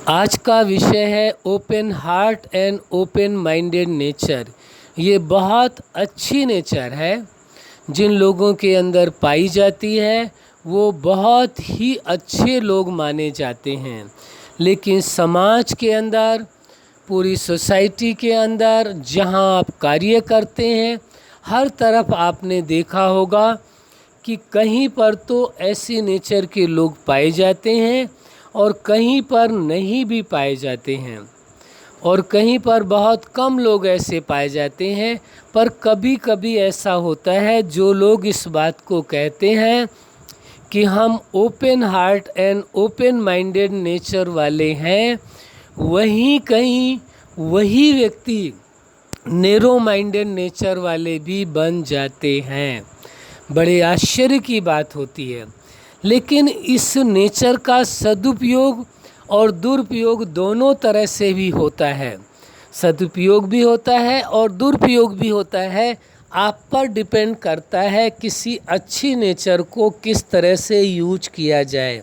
आज का विषय है open heart and open minded nature. ये बहुत अच्छी नेचर है जिन लोगों के अंदर पाई जाती है, वो बहुत ही अच्छे लोग माने जाते हैं। लेकिन समाज के अंदर, पूरी सोसाइटी के अंदर जहाँ आप कार्य करते हैं, हर तरफ आपने देखा होगा कि कहीं पर तो ऐसी नेचर के लोग पाए जाते हैं और कहीं पर नहीं भी पाए जाते हैं, और कहीं पर बहुत कम लोग ऐसे पाए जाते हैं। पर कभी कभी ऐसा होता है, जो लोग इस बात को कहते हैं कि हम open heart and open minded nature वाले हैं, वही व्यक्ति नैरो माइंडेड नेचर वाले भी बन जाते हैं। बड़े आश्चर्य की बात होती है। लेकिन इस नेचर का सदुपयोग और दुरुपयोग दोनों तरह से भी होता है। सदुपयोग भी होता है और दुरुपयोग भी होता है। आप पर डिपेंड करता है किसी अच्छी नेचर को किस तरह से यूज किया जाए।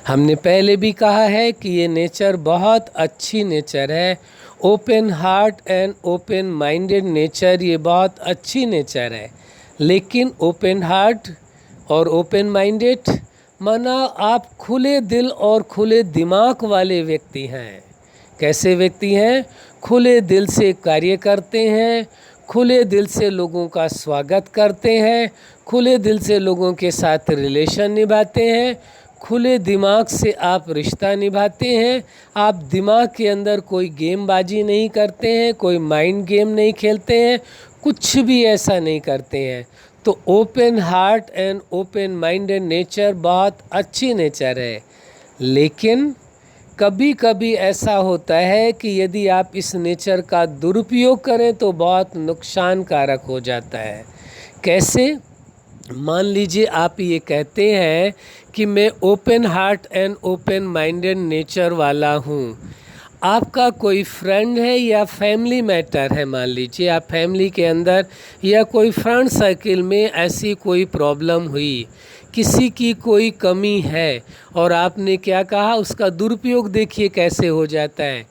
हमने पहले भी कहा है कि ये नेचर बहुत अच्छी नेचर है। Open heart and open minded nature, ये बहुत अच्छी नेचर है। लेकिन ओपन हार्ट और ओपन माइंडेड माना आप खुले दिल और खुले दिमाग वाले व्यक्ति हैं। कैसे व्यक्ति हैं? खुले दिल से कार्य करते हैं, खुले दिल से लोगों का स्वागत करते हैं, खुले दिल से लोगों के साथ रिलेशन निभाते हैं, खुले दिमाग से आप रिश्ता निभाते हैं। आप दिमाग के अंदर कोई गेमबाजी नहीं करते हैं, कोई माइंड गेम नहीं खेलते हैं, कुछ भी ऐसा नहीं करते हैं। तो open heart and open minded nature बहुत अच्छी नेचर है। लेकिन कभी कभी ऐसा होता है कि यदि आप इस नेचर का दुरुपयोग करें तो बहुत नुकसानकारक हो जाता है। कैसे? मान लीजिए आप ये कहते हैं कि मैं open heart and open minded nature वाला हूँ। आपका कोई फ्रेंड है या फैमिली मैटर है, मान लीजिए आप फैमिली के अंदर या कोई फ्रेंड सर्किल में ऐसी कोई प्रॉब्लम हुई, किसी की कोई कमी है, और आपने क्या कहा, उसका दुरुपयोग देखिए कैसे हो जाता है।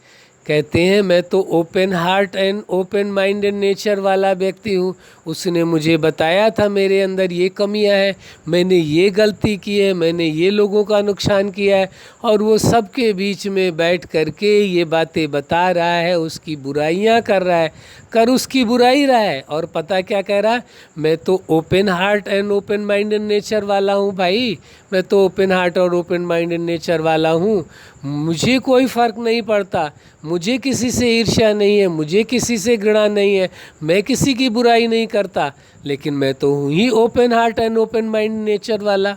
कहते हैं मैं तो open heart and open minded nature वाला व्यक्ति हूँ, उसने मुझे बताया था मेरे अंदर ये कमियाँ हैं, मैंने ये गलती की है, मैंने ये लोगों का नुकसान किया है, और वो सबके बीच में बैठ करके ये बातें बता रहा है, उसकी बुराइयाँ कर रहा है, कर उसकी बुराई रहा है। और पता क्या कह रहा है? मैं तो open heart and open minded nature वाला हूँ भाई, मैं तो ओपन हार्ट और ओपन माइंडेड नेचर वाला हूँ, मुझे कोई फ़र्क नहीं पड़ता, मुझे किसी से ईर्ष्या नहीं है, मुझे किसी से घृणा नहीं है, मैं किसी की बुराई नहीं करता, लेकिन मैं तो हूँ ही open heart and open mind nature वाला।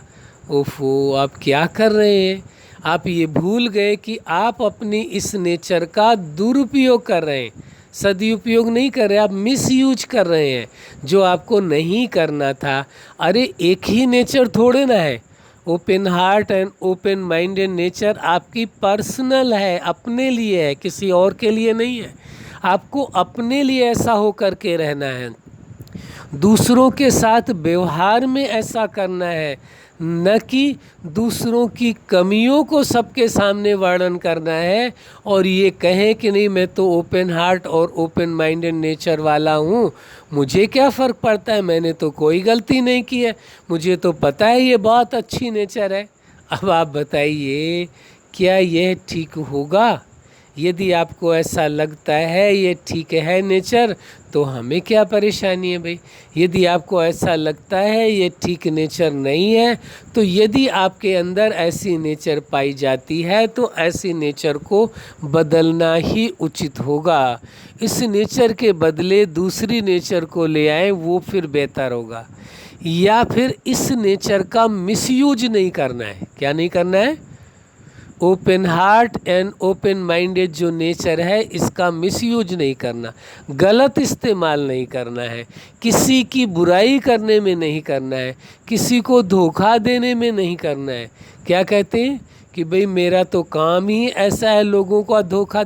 ओफो, आप क्या कर रहे हैं? आप ये भूल गए कि आप अपनी इस नेचर का दुरुपयोग कर रहे हैं, सदुपयोग नहीं कर रहे, आप मिसयूज कर रहे हैं, जो आपको नहीं करना था। अरे एक ही नेचर थोड़े ना है। Open heart and open minded nature आपकी पर्सनल है, अपने लिए है, किसी और के लिए नहीं है। आपको अपने लिए ऐसा हो करके रहना है, दूसरों के साथ व्यवहार में ऐसा करना है, न कि दूसरों की कमियों को सबके सामने वर्णन करना है और ये कहें कि नहीं मैं तो ओपन हार्ट और ओपन माइंडेड नेचर वाला हूँ, मुझे क्या फ़र्क पड़ता है, मैंने तो कोई गलती नहीं की है, मुझे तो पता है ये बहुत अच्छी नेचर है। अब आप बताइए, क्या यह ठीक होगा? यदि आपको ऐसा लगता है ये ठीक है नेचर, तो हमें क्या परेशानी है भाई। यदि आपको ऐसा लगता है ये ठीक नेचर नहीं है, तो यदि आपके अंदर ऐसी नेचर पाई जाती है तो ऐसी नेचर को बदलना ही उचित होगा। इस नेचर के बदले दूसरी नेचर को ले आए, वो फिर बेहतर होगा। या फिर इस नेचर का मिसयूज नहीं करना है। क्या नहीं करना है? Open heart and open minded जो नेचर है, इसका मिसयूज नहीं करना, गलत इस्तेमाल नहीं करना है, किसी की बुराई करने में नहीं करना है, किसी को धोखा देने में नहीं करना है। क्या कहते हैं कि भाई मेरा तो काम ही ऐसा है लोगों को धोखा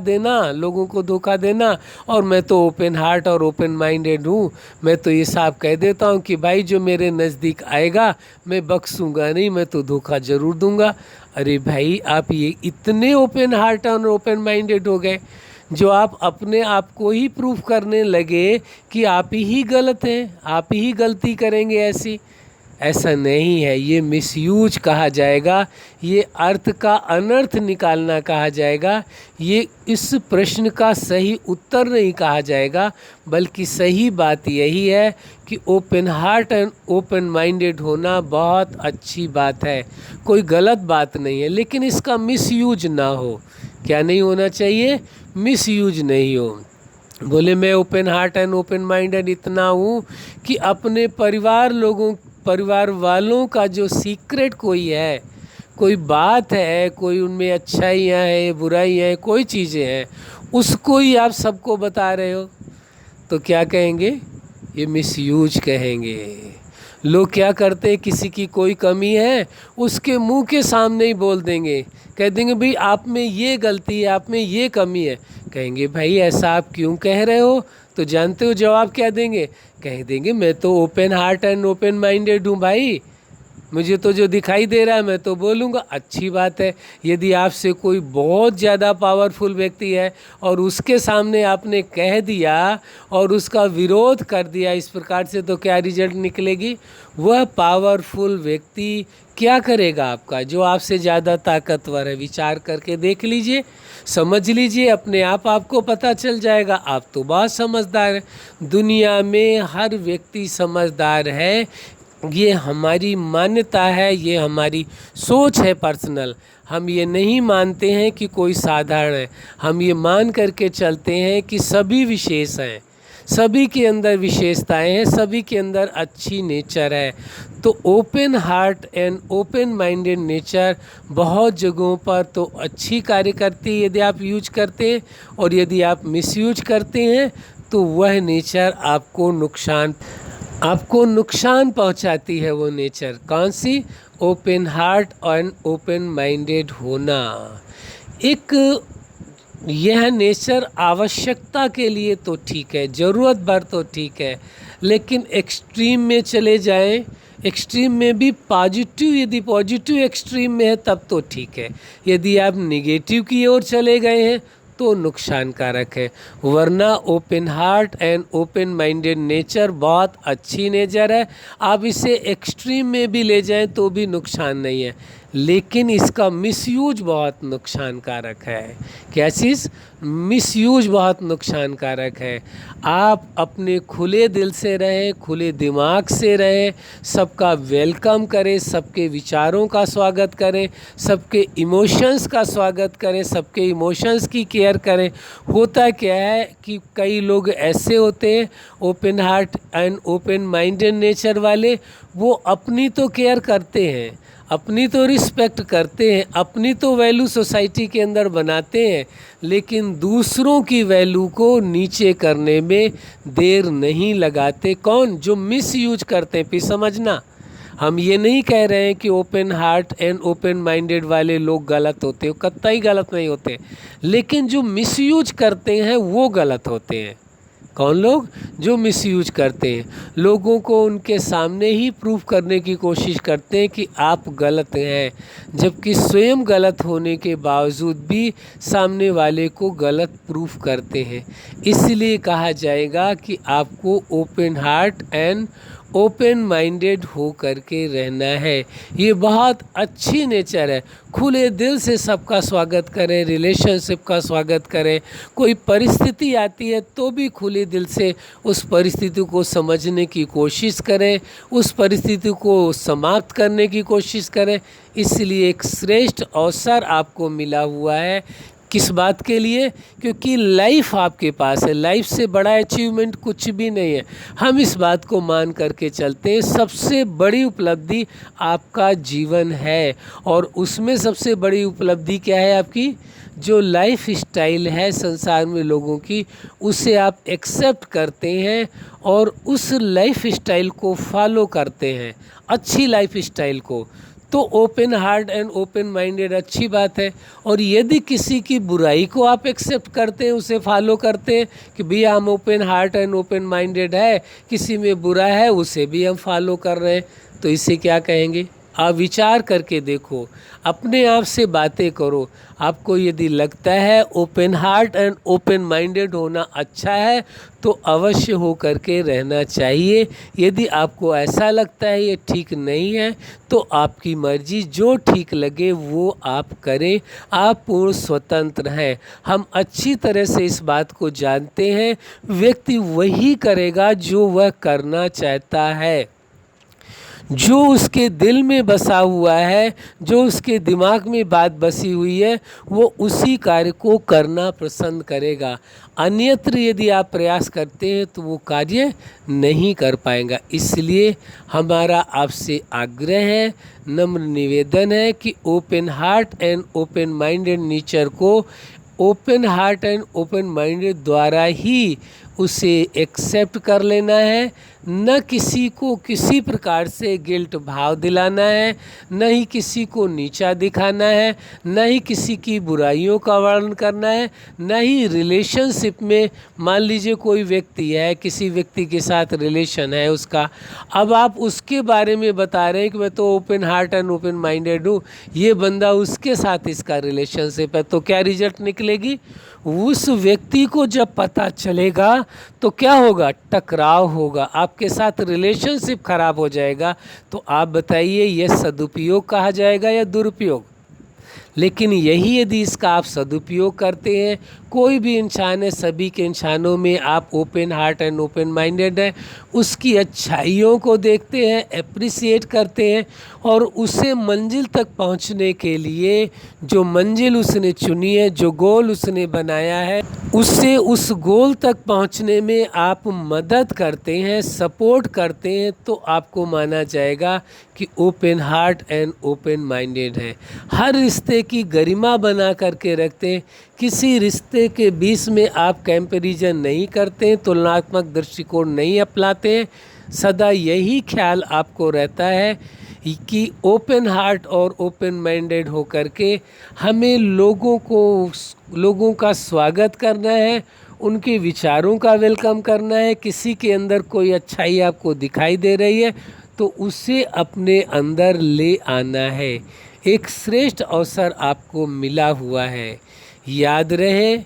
देना, और मैं तो ओपन हार्ट और ओपन माइंडेड हूँ। मैं तो ये साफ कह देता हूँ कि भाई जो मेरे नज़दीक आएगा मैं बख्शूंगा नहीं, मैं तो धोखा ज़रूर दूंगा। अरे भाई, आप ये इतने ओपन हार्ट और ओपन माइंडेड हो गए जो आप अपने आप को ही प्रूफ करने लगे कि आप ही गलत हैं, आप ही गलती करेंगे। ऐसा नहीं है, ये मिसयूज कहा जाएगा, ये अर्थ का अनर्थ निकालना कहा जाएगा। ये इस प्रश्न का सही उत्तर नहीं कहा जाएगा, बल्कि सही बात यही है कि open heart and open minded होना बहुत अच्छी बात है, कोई गलत बात नहीं है, लेकिन इसका मिसयूज ना हो। क्या नहीं होना चाहिए? मिसयूज नहीं हो। बोले मैं open heart and open minded इतना हूँ कि अपने परिवार वालों का जो सीक्रेट कोई बात है, कोई उनमें अच्छाइयाँ हैं, बुराइयाँ हैं, कोई चीज़ें हैं, उसको ही आप सबको बता रहे हो, तो क्या कहेंगे? ये मिसयूज कहेंगे। लोग क्या करते हैं, किसी की कोई कमी है उसके मुंह के सामने ही बोल देंगे, कह देंगे भाई आप में ये गलती है, आप में ये कमी है। कहेंगे भाई ऐसा आप क्यों कह रहे हो? तो जानते हो जवाब क्या देंगे? कह देंगे मैं तो open heart and open minded हूँ भाई, मुझे तो जो दिखाई दे रहा है मैं तो बोलूँगा। अच्छी बात है। यदि आपसे कोई बहुत ज़्यादा पावरफुल व्यक्ति है और उसके सामने आपने कह दिया और उसका विरोध कर दिया इस प्रकार से, तो क्या रिजल्ट निकलेगी? वह पावरफुल व्यक्ति क्या करेगा आपका, जो आपसे ज़्यादा ताकतवर है? विचार करके देख लीजिए, समझ लीजिए, अपने आप आपको पता चल जाएगा। आप तो बहुत समझदार हैं, दुनिया में हर व्यक्ति समझदार है, ये हमारी मान्यता है, ये हमारी सोच है पर्सनल। हम ये नहीं मानते हैं कि कोई साधारण है, हम ये मान करके चलते हैं कि सभी विशेष हैं, सभी के अंदर विशेषताएं हैं, सभी के अंदर अच्छी नेचर है। तो open heart and open minded nature बहुत जगहों पर तो अच्छी कार्य करती है यदि आप यूज करते हैं, और यदि आप मिसयूज करते हैं तो वह नेचर आपको नुकसान पहुंचाती है। वो नेचर कौन सी? Open heart and open minded होना। यह नेचर आवश्यकता के लिए तो ठीक है, ज़रूरत भर तो ठीक है, लेकिन एक्सट्रीम में चले जाएं, एक्सट्रीम में भी पॉजिटिव, यदि पॉजिटिव एक्सट्रीम में है तब तो ठीक है। यदि आप निगेटिव की ओर चले गए हैं तो नुकसानकारक है। वरना open heart and open minded nature बहुत अच्छी नेचर है, आप इसे एक्सट्रीम में भी ले जाएं तो भी नुकसान नहीं है, लेकिन इसका मिसयूज बहुत नुकसानकारक है। क्या चीज़? मिसयूज बहुत नुकसानकारक है। आप अपने खुले दिल से रहें, खुले दिमाग से रहें, सबका वेलकम करें, सबके विचारों का स्वागत करें, सबके इमोशंस का स्वागत करें, सबके इमोशंस की केयर करें। होता क्या है कि कई लोग ऐसे होते हैं open heart and open minded nature वाले, वो अपनी तो केयर करते हैं, अपनी तो रिस्पेक्ट करते हैं, अपनी तो वैल्यू सोसाइटी के अंदर बनाते हैं, लेकिन दूसरों की वैल्यू को नीचे करने में देर नहीं लगाते। कौन? जो मिस यूज करते हैं। फिर समझना, हम ये नहीं कह रहे हैं कि open heart and open minded वाले लोग गलत होते हो, कतई गलत नहीं होते, लेकिन जो मिस यूज करते हैं वो गलत होते हैं। कौन लोग? जो मिसयूज करते हैं, लोगों को उनके सामने ही प्रूफ करने की कोशिश करते हैं कि आप गलत हैं, जबकि स्वयं गलत होने के बावजूद भी सामने वाले को गलत प्रूफ करते हैं। इसलिए कहा जाएगा कि आपको open heart and open minded हो करके रहना है। ये बहुत अच्छी नेचर है। खुले दिल से सबका स्वागत करें, रिलेशनशिप का स्वागत करें। कोई परिस्थिति आती है तो भी खुले दिल से उस परिस्थिति को समझने की कोशिश करें, उस परिस्थिति को समाप्त करने की कोशिश करें। इसलिए एक श्रेष्ठ अवसर आपको मिला हुआ है। किस बात के लिए? क्योंकि लाइफ आपके पास है, लाइफ से बड़ा अचीवमेंट कुछ भी नहीं है। हम इस बात को मान करके चलते हैं, सबसे बड़ी उपलब्धि आपका जीवन है, और उसमें सबसे बड़ी उपलब्धि क्या है आपकी? जो लाइफ स्टाइल है संसार में लोगों की, उसे आप एक्सेप्ट करते हैं और उस लाइफ स्टाइल को फॉलो करते हैं, अच्छी लाइफ स्टाइल को। तो open heart and open minded अच्छी बात है। और यदि किसी की बुराई को आप एक्सेप्ट करते हैं, उसे फॉलो करते हैं कि भैया हम open heart and open minded है, किसी में बुरा है उसे भी हम फॉलो कर रहे हैं, तो इसे क्या कहेंगे? आप विचार करके देखो, अपने आप से बातें करो। आपको यदि लगता है open heart and open minded होना अच्छा है तो अवश्य हो करके रहना चाहिए। यदि आपको ऐसा लगता है ये ठीक नहीं है तो आपकी मर्जी, जो ठीक लगे वो आप करें। आप पूर्ण स्वतंत्र हैं। हम अच्छी तरह से इस बात को जानते हैं, व्यक्ति वही करेगा जो वह करना चाहता है। जो उसके दिल में बसा हुआ है, जो उसके दिमाग में बात बसी हुई है, वो उसी कार्य को करना पसंद करेगा। अन्यत्र यदि आप प्रयास करते हैं तो वो कार्य नहीं कर पाएगा। इसलिए हमारा आपसे आग्रह है, नम्र निवेदन है कि open heart and open minded nature को open heart and open minded द्वारा ही उसे एक्सेप्ट कर लेना है। न किसी को किसी प्रकार से गिल्ट भाव दिलाना है, न ही किसी को नीचा दिखाना है, न ही किसी की बुराइयों का वर्णन करना है, न ही रिलेशनशिप में, मान लीजिए कोई व्यक्ति है, किसी व्यक्ति के साथ रिलेशन है उसका, अब आप उसके बारे में बता रहे हैं कि मैं तो open heart and open minded हूँ, ये बंदा उसके साथ इसका रिलेशनशिप है, तो क्या रिजल्ट निकलेगी? उस व्यक्ति को जब पता चलेगा तो क्या होगा? टकराव होगा, आपके साथ रिलेशनशिप खराब हो जाएगा। तो आप बताइए, यह सदुपयोग कहा जाएगा या दुरुपयोग? लेकिन यही यदि इसका आप सदुपयोग करते हैं, कोई भी इंसान है, सभी के इंसानों में आप open heart and open minded है, उसकी अच्छाइयों को देखते हैं, एप्रिसिएट करते हैं और उसे मंजिल तक पहुंचने के लिए जो मंजिल उसने चुनी है, जो गोल उसने बनाया है, उससे उस गोल तक पहुंचने में आप मदद करते हैं, सपोर्ट करते हैं, तो आपको माना जाएगा कि open heart and open minded है। हर रिश्ते की गरिमा बना करके रखते हैं, किसी रिश्ते के बीच में आप कंपैरिजन नहीं करते हैं, तुलनात्मक दृष्टिकोण नहीं अपनाते हैं। सदा यही ख्याल आपको रहता है कि ओपन हार्ट और ओपन माइंडेड होकर के हमें लोगों का स्वागत करना है, उनके विचारों का वेलकम करना है। किसी के अंदर कोई अच्छाई आपको दिखाई दे रही है तो उसे अपने अंदर ले आना है। एक श्रेष्ठ अवसर आपको मिला हुआ है। याद रहे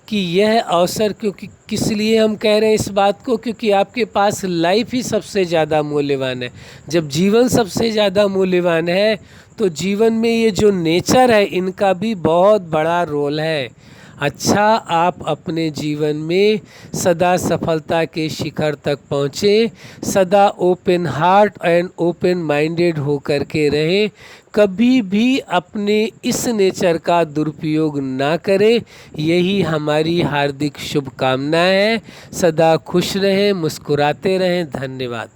कि यह अवसर, क्योंकि किस लिए हम कह रहे हैं इस बात को, क्योंकि आपके पास लाइफ ही सबसे ज़्यादा मूल्यवान है। जब जीवन सबसे ज़्यादा मूल्यवान है तो जीवन में ये जो नेचर है इनका भी बहुत बड़ा रोल है। अच्छा, आप अपने जीवन में सदा सफलता के शिखर तक पहुँचे, सदा open heart and open minded होकर के रहें, कभी भी अपने इस नेचर का दुरुपयोग ना करें। यही हमारी हार्दिक शुभकामनाएं हैं। सदा खुश रहें, मुस्कुराते रहें। धन्यवाद।